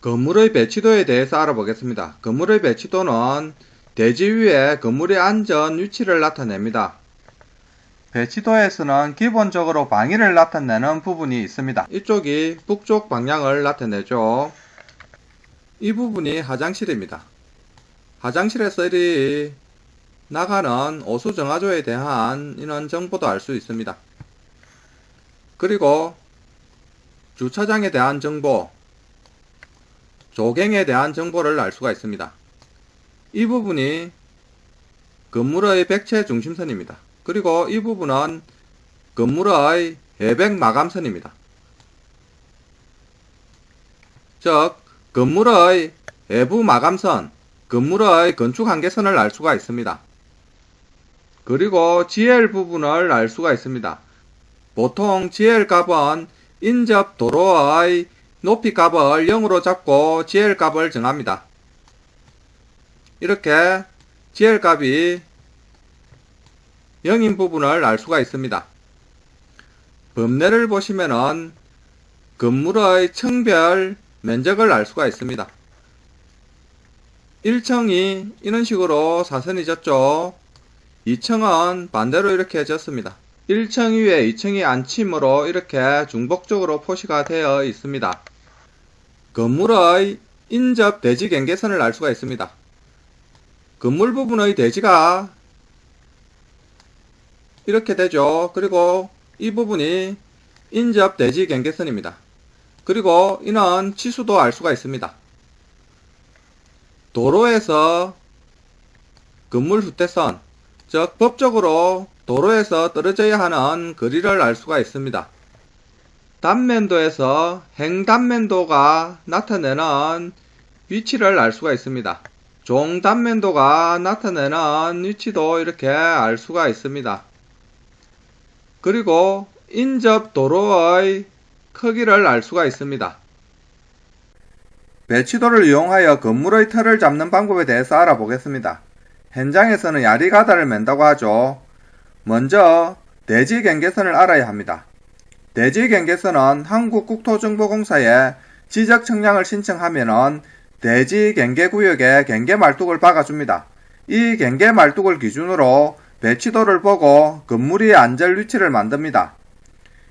건물의 배치도에 대해서 알아보겠습니다. 건물의 배치도는 대지 위에 건물의 안전 위치를 나타냅니다. 배치도에서는 기본적으로 방위를 나타내는 부분이 있습니다. 이쪽이 북쪽 방향을 나타내죠. 이 부분이 화장실입니다. 화장실에서 이리 나가는 오수정화조에 대한 이런 정보도 알 수 있습니다. 그리고 주차장에 대한 정보, 조경에 대한 정보를 알 수가 있습니다. 이 부분이 건물의 백체 중심선입니다. 그리고 이 부분은 건물의 예백 마감선입니다. 즉 건물의 외부 마감선, 건물의 건축 한계선을 알 수가 있습니다. 그리고 GL 부분을 알 수가 있습니다. 보통 GL 값은 인접 도로의 높이 값을 0으로 잡고 GL 값을 정합니다. 이렇게 GL 값이 0인 부분을 알 수가 있습니다. 범례를 보시면은 건물의 층별 면적을 알 수가 있습니다. 1층이 이런 식으로 사선이 졌죠. 2층은 반대로 이렇게 졌습니다. 1층 위에 2층이 안침으로 이렇게 중복적으로 표시가 되어 있습니다. 건물의 인접 대지 경계선을 알 수가 있습니다. 건물 부분의 대지가 이렇게 되죠. 그리고 이 부분이 인접 대지 경계선입니다. 그리고 이는 치수도 알 수가 있습니다. 도로에서 건물 후퇴선, 즉 법적으로 도로에서 떨어져야 하는 거리를 알 수가 있습니다. 단면도에서 행단면도가 나타내는 위치를 알 수가 있습니다. 종단면도가 나타내는 위치도 이렇게 알 수가 있습니다. 그리고 인접 도로의 크기를 알 수가 있습니다. 배치도를 이용하여 건물의 틀을 잡는 방법에 대해서 알아보겠습니다. 현장에서는 야리가다를 맨다고 하죠. 먼저 대지 경계선을 알아야 합니다. 대지 경계선은 한국국토정보공사에 지적 측량을 신청하면은 대지 경계구역에 경계말뚝을 박아줍니다. 이 경계말뚝을 기준으로 배치도를 보고 건물의 안전 위치를 만듭니다.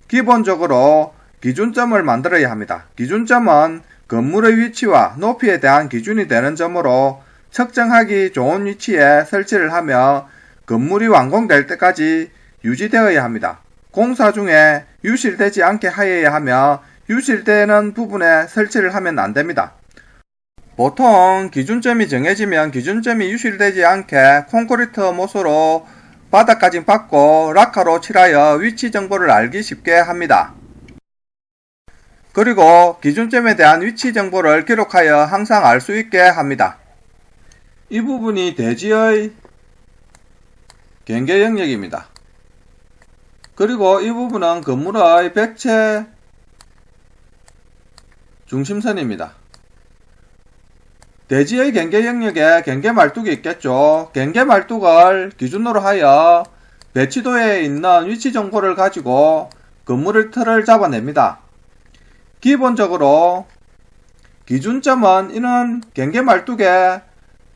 기본적으로 기준점을 만들어야 합니다. 기준점은 건물의 위치와 높이에 대한 기준이 되는 점으로 측정하기 좋은 위치에 설치를 하며 건물이 완공될 때까지 유지되어야 합니다. 공사 중에 유실되지 않게 하여야 하며 유실되는 부분에 설치를 하면 안됩니다. 보통 기준점이 정해지면 기준점이 유실되지 않게 콘크리트 못으로 바닥까지 박고 락카로 칠하여 위치 정보를 알기 쉽게 합니다. 그리고 기준점에 대한 위치 정보를 기록하여 항상 알 수 있게 합니다. 이 부분이 대지의 경계 영역입니다. 그리고 이 부분은 건물의 백체 중심선입니다. 대지의 경계 영역에 경계 말뚝이 있겠죠. 경계 말뚝을 기준으로 하여 배치도에 있는 위치 정보를 가지고 건물의 틀을 잡아냅니다. 기본적으로 기준점은 이는 경계 말뚝에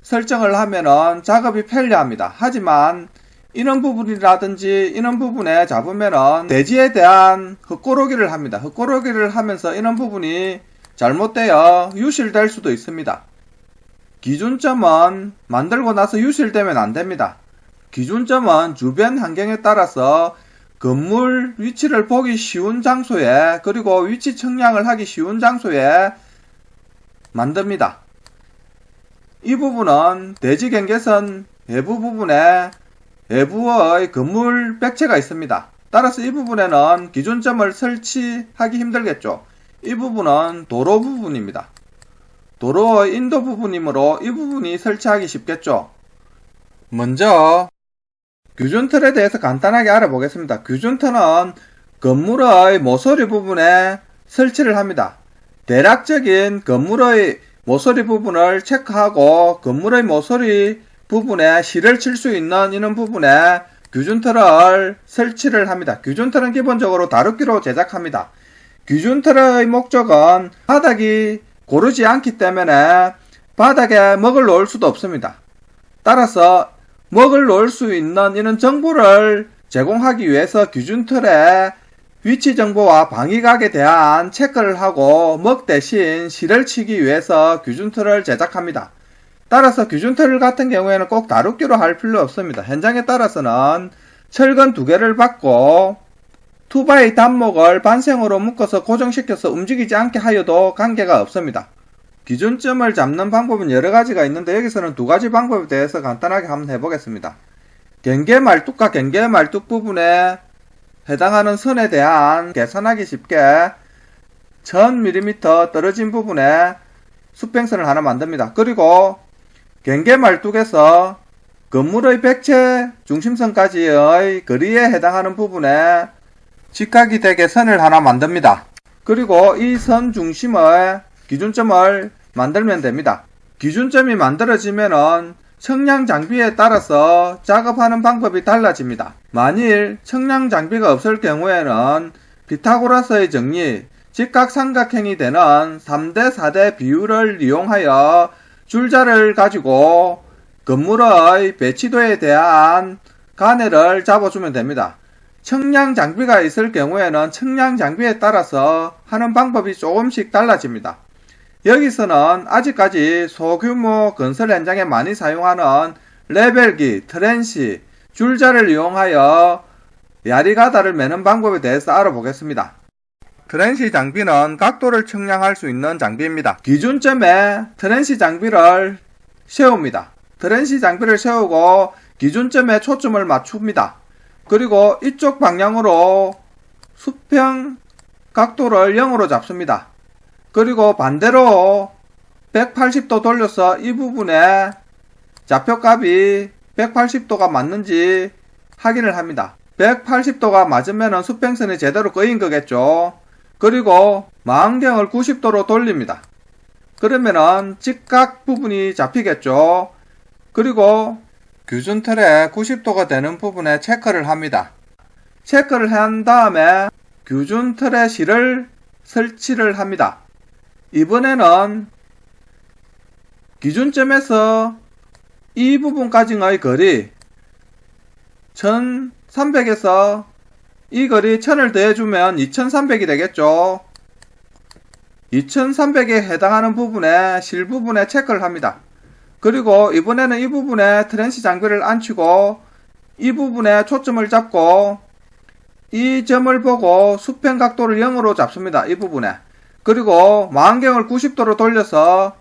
설정을 하면은 작업이 편리합니다. 하지만 이런 부분이라든지 이런 부분에 잡으면은 대지에 대한 흙고르기를 합니다. 흙고르기를 하면서 이런 부분이 잘못되어 유실될 수도 있습니다. 기준점은 만들고 나서 유실되면 안됩니다. 기준점은 주변 환경에 따라서 건물 위치를 보기 쉬운 장소에 그리고 위치 측량을 하기 쉬운 장소에 만듭니다. 이 부분은 대지 경계선 외부 부분에 외부의 건물 백체가 있습니다. 따라서 이 부분에는 기준점을 설치하기 힘들겠죠. 이 부분은 도로 부분입니다. 도로의 인도 부분이므로 이 부분이 설치하기 쉽겠죠. 먼저 규준틀에 대해서 간단하게 알아보겠습니다. 규준틀은 건물의 모서리 부분에 설치를 합니다. 대략적인 건물의 모서리 부분을 체크하고 건물의 모서리 부분에 실을 칠 수 있는 이런 부분에 규준틀을 설치를 합니다. 규준틀은 기본적으로 다루기로 제작합니다. 규준틀의 목적은 바닥이 고르지 않기 때문에 바닥에 먹을 놓을 수도 없습니다. 따라서 먹을 놓을 수 있는 이런 정보를 제공하기 위해서 기준틀의 위치 정보와 방위각에 대한 체크를 하고 먹 대신 실을 치기 위해서 기준틀을 제작합니다. 따라서 기준틀 같은 경우에는 꼭 다루기로 할 필요 없습니다. 현장에 따라서는 철근 2개를 받고 2바이 단목을 반생으로 묶어서 고정시켜서 움직이지 않게 하여도 관계가 없습니다. 기준점을 잡는 방법은 여러가지가 있는데 여기서는 2가지 방법에 대해서 간단하게 한번 해보겠습니다. 경계말뚝과 경계말뚝 부분에 해당하는 선에 대한 계산하기 쉽게 1000mm 떨어진 부분에 수평선을 하나 만듭니다. 그리고 경계말뚝에서 건물의 백체 중심선까지의 거리에 해당하는 부분에 직각이 되게 선을 하나 만듭니다. 그리고 이 선 중심의 기준점을 만들면 됩니다. 기준점이 만들어지면은 청량 장비에 따라서 작업하는 방법이 달라집니다. 만일 청량 장비가 없을 경우에는 피타고라스의 정리, 직각삼각형이 되는 3대 4대 비율을 이용하여 줄자를 가지고 건물의 배치도에 대한 가내를 잡아주면 됩니다. 청량 장비가 있을 경우에는 청량 장비에 따라서 하는 방법이 조금씩 달라집니다. 여기서는 아직까지 소규모 건설 현장에 많이 사용하는 레벨기, 트렌시, 줄자를 이용하여 야리가다를 매는 방법에 대해서 알아보겠습니다. 트렌시 장비는 각도를 측량할 수 있는 장비입니다. 기준점에 트렌시 장비를 세웁니다. 트렌시 장비를 세우고 기준점에 초점을 맞춥니다. 그리고 이쪽 방향으로 수평 각도를 0으로 잡습니다. 그리고 반대로 180도 돌려서 이 부분에 좌표값이 180도가 맞는지 확인을 합니다. 180도가 맞으면 수평선이 제대로 그인 거겠죠. 그리고 망원경을 90도로 돌립니다. 그러면은 직각 부분이 잡히겠죠. 그리고 기준틀에 90도가 되는 부분에 체크를 합니다. 체크를 한 다음에 기준틀에 실을 설치를 합니다. 이번에는 기준점에서 이 부분까지의 거리 1300에서 이 거리 1000을 더해주면 2300이 되겠죠. 2300에 해당하는 부분에 실 부분에 체크를 합니다. 그리고 이번에는 이 부분에 트렌시 장비를 앉히고 이 부분에 초점을 잡고 이 점을 보고 수평 각도를 0으로 잡습니다. 이 부분에. 그리고 망원경을 90도로 돌려서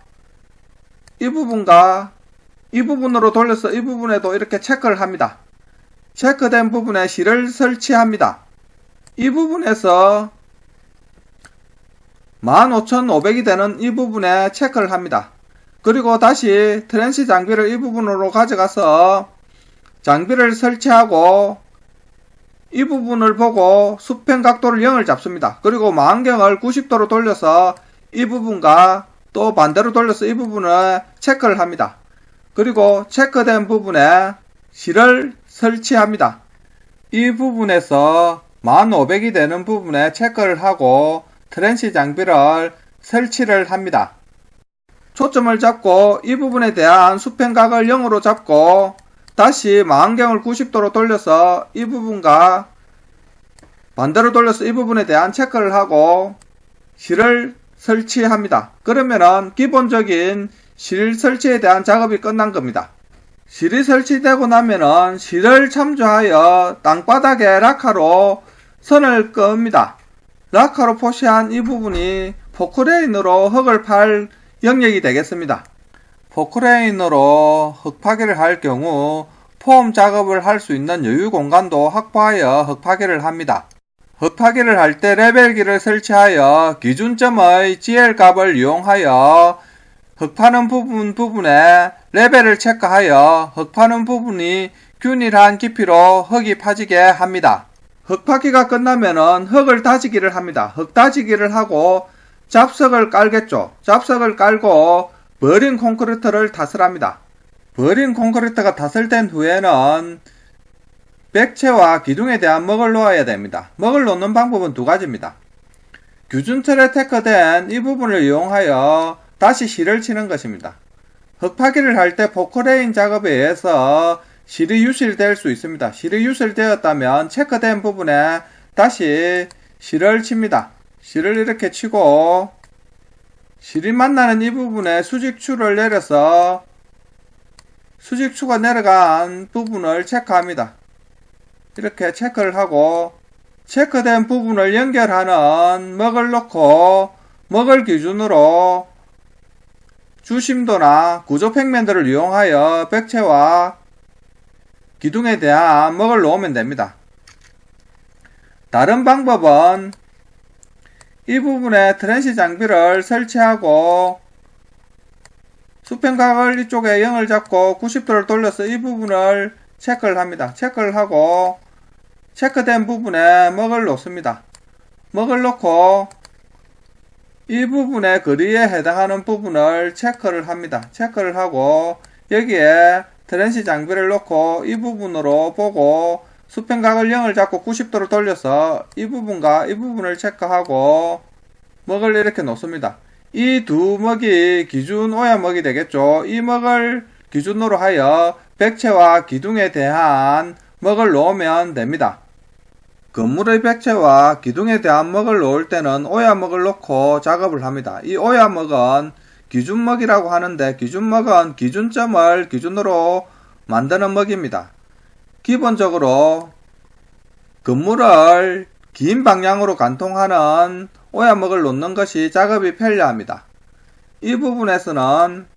이 부분과 이 부분으로 돌려서 이 부분에도 이렇게 체크를 합니다. 체크된 부분에 실을 설치합니다. 이 부분에서 15500이 되는 이 부분에 체크를 합니다. 그리고 다시 트렌시 장비를 이 부분으로 가져가서 장비를 설치하고 이 부분을 보고 수평 각도를 0을 잡습니다. 그리고 망원경을 90도로 돌려서 이 부분과 또 반대로 돌려서 이 부분을 체크를 합니다. 그리고 체크된 부분에 실을 설치합니다. 이 부분에서 1500이 되는 부분에 체크를 하고 트렌시 장비를 설치를 합니다. 초점을 잡고 이 부분에 대한 수평각을 0으로 잡고 다시 망원경을 90도로 돌려서 이 부분과 반대로 돌려서 이 부분에 대한 체크를 하고 실을 설치합니다. 그러면은 기본적인 실 설치에 대한 작업이 끝난 겁니다. 실이 설치되고 나면은 실을 참조하여 땅바닥에 락카로 선을 끕니다. 락카로 표시한 이 부분이 포크레인으로 흙을 팔 영역이 되겠습니다. 포크레인으로 흙 파기를 할 경우 폼 작업을 할 수 있는 여유 공간도 확보하여 흙 파기를 합니다. 흙 파기를 할 때 레벨기를 설치하여 기준점의 GL 값을 이용하여 흙 파는 부분에 레벨을 체크하여 흙 파는 부분이 균일한 깊이로 흙이 파지게 합니다. 흙 파기가 끝나면은 흙을 다지기를 합니다. 흙 다지기를 하고 잡석을 깔겠죠. 잡석을 깔고 버린 콘크리트를 탓을 합니다. 버린 콘크리트가 탓을 된 후에는 백체와 기둥에 대한 먹을 놓아야 됩니다. 먹을 놓는 방법은 두 가지입니다. 규준틀에 테크된 이 부분을 이용하여 다시 실을 치는 것입니다. 흙파기를 할 때 포크레인 작업에 의해서 실이 유실될 수 있습니다. 실이 유실되었다면 체크된 부분에 다시 실을 칩니다. 실을 이렇게 치고 실이 만나는 이 부분에 수직추를 내려서 수직추가 내려간 부분을 체크합니다. 이렇게 체크를 하고 체크된 부분을 연결하는 먹을 넣고 먹을 기준으로 주심도나 구조평면들을 이용하여 백체와 기둥에 대한 먹을 놓으면 됩니다. 다른 방법은 이 부분에 트랜시 장비를 설치하고 수평각을 이쪽에 0을 잡고 90도를 돌려서 이 부분을 체크를 합니다. 체크를 하고 체크된 부분에 먹을 놓습니다. 먹을 놓고 이 부분의 거리에 해당하는 부분을 체크를 합니다. 체크를 하고 여기에 트랜시 장비를 놓고 이 부분으로 보고 수평각을 0을 잡고 90도를 돌려서 이 부분과 이 부분을 체크하고 먹을 이렇게 놓습니다. 이 두 먹이 기준 오야 먹이 되겠죠. 이 먹을 기준으로 하여 백체와 기둥에 대한 먹을 놓으면 됩니다. 건물의 백체와 기둥에 대한 먹을 놓을 때는 오야먹을 놓고 작업을 합니다. 이 오야먹은 기준먹이라고 하는데 기준먹은 기준점을 기준으로 만드는 먹입니다. 기본적으로 건물을 긴 방향으로 관통하는 오야먹을 놓는 것이 작업이 편리합니다. 이 부분에서는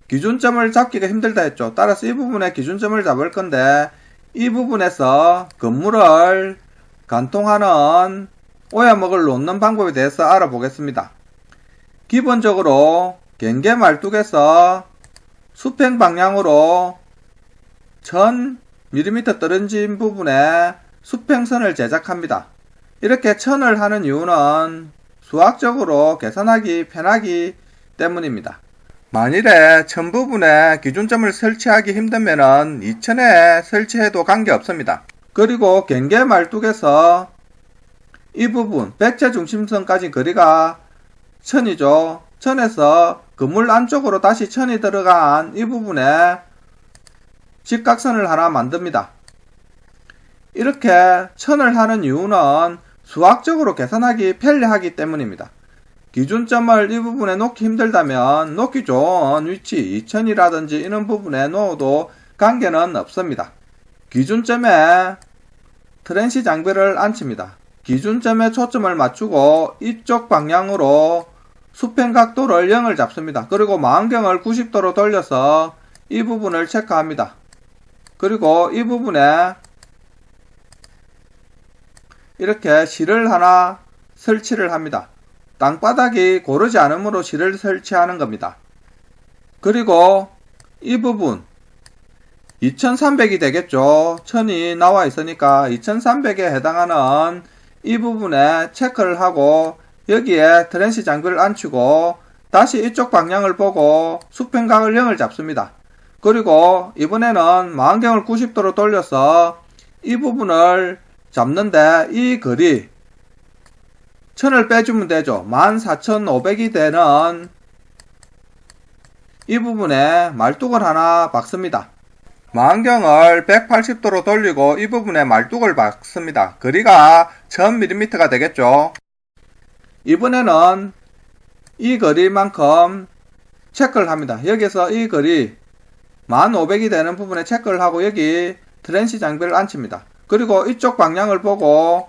기준점을 잡기가 힘들다 했죠. 따라서 이 부분에 기준점을 잡을 건데 이 부분에서 건물을 관통하는 오야먹을 놓는 방법에 대해서 알아보겠습니다. 기본적으로 경계 말뚝에서 수평 방향으로 1000mm 떨어진 부분에 수평선을 제작합니다. 이렇게 천을 하는 이유는 수학적으로 계산하기 편하기 때문입니다. 만일에 천 부분에 기준점을 설치하기 힘들면은 2000에 설치해도 관계없습니다. 그리고 경계 말뚝에서 이 부분 백체 중심선까지 거리가 1000이죠. 1000에서 건물 안쪽으로 다시 1000이 들어간 이 부분에 직각선을 하나 만듭니다. 이렇게 1000을 하는 이유는 수학적으로 계산하기 편리하기 때문입니다. 기준점을 이 부분에 놓기 힘들다면 놓기 좋은 위치 2000이라든지 이런 부분에 놓아도 관계는 없습니다. 기준점에 트랜시 장비를 앉힙니다. 기준점에 초점을 맞추고 이쪽 방향으로 수평 각도를 0을 잡습니다. 그리고 망경을 90도로 돌려서 이 부분을 체크합니다. 그리고 이 부분에 이렇게 실을 하나 설치를 합니다. 땅바닥이 고르지 않으므로 실을 설치하는 겁니다. 그리고 이 부분 2300이 되겠죠. 1000이 나와 있으니까 2300에 해당하는 이 부분에 체크를 하고 여기에 트랜시 장비를 앉히고 다시 이쪽 방향을 보고 수평각을 0을 잡습니다. 그리고 이번에는 망경을 90도로 돌려서 이 부분을 잡는데 이 거리 1000을 빼주면 되죠. 14500이 되는 이 부분에 말뚝을 하나 박습니다. 망경을 180도로 돌리고 이 부분에 말뚝을 박습니다. 거리가 1000mm가 되겠죠. 이번에는 이 거리만큼 체크를 합니다. 여기서 이 거리 1500이 되는 부분에 체크를 하고 여기 트랜시 장비를 앉힙니다. 그리고 이쪽 방향을 보고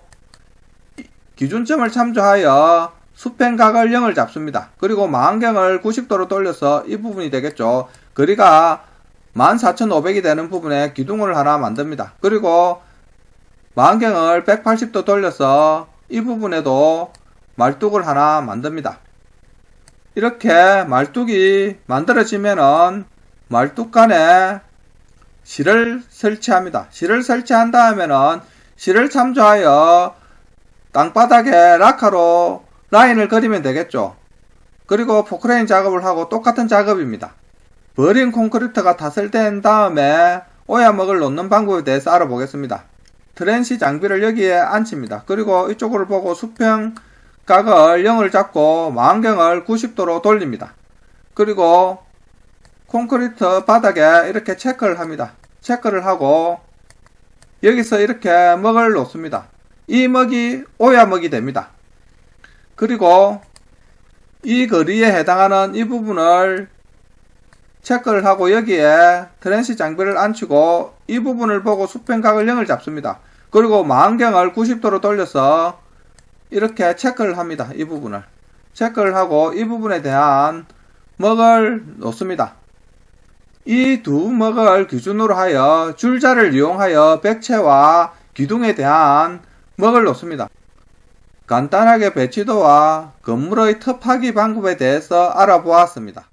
기준점을 참조하여 수평각을 0을 잡습니다. 그리고 망경을 90도로 돌려서 이 부분이 되겠죠. 거리가 14500이 되는 부분에 기둥을 하나 만듭니다. 그리고 망경을 180도 돌려서 이 부분에도 말뚝을 하나 만듭니다. 이렇게 말뚝이 만들어지면은 말뚝 간에 실을 설치합니다. 실을 설치한 다음에는 실을 참조하여 땅바닥에 락카로 라인을 그리면 되겠죠. 그리고 포크레인 작업을 하고 똑같은 작업입니다. 버린 콘크리트가 다슬된 다음에 오야먹을 놓는 방법에 대해서 알아보겠습니다. 트랜시 장비를 여기에 앉힙니다. 그리고 이쪽을 보고 수평각을 0을 잡고 망원경을 90도로 돌립니다. 그리고 콘크리트 바닥에 이렇게 체크를 합니다. 체크를 하고 여기서 이렇게 먹을 놓습니다. 이 먹이 오야 먹이 됩니다. 그리고 이 거리에 해당하는 이 부분을 체크를 하고 여기에 트랜시 장비를 앉히고 이 부분을 보고 수평각을 0을 잡습니다. 그리고 망원경을 90도로 돌려서 이렇게 체크를 합니다. 이 부분을 체크를 하고 이 부분에 대한 먹을 놓습니다. 이 두 먹을 기준으로 하여 줄자를 이용하여 백체와 기둥에 대한 먹을 놓습니다. 간단하게 배치도와 건물의 톱하기 방법에 대해서 알아보았습니다.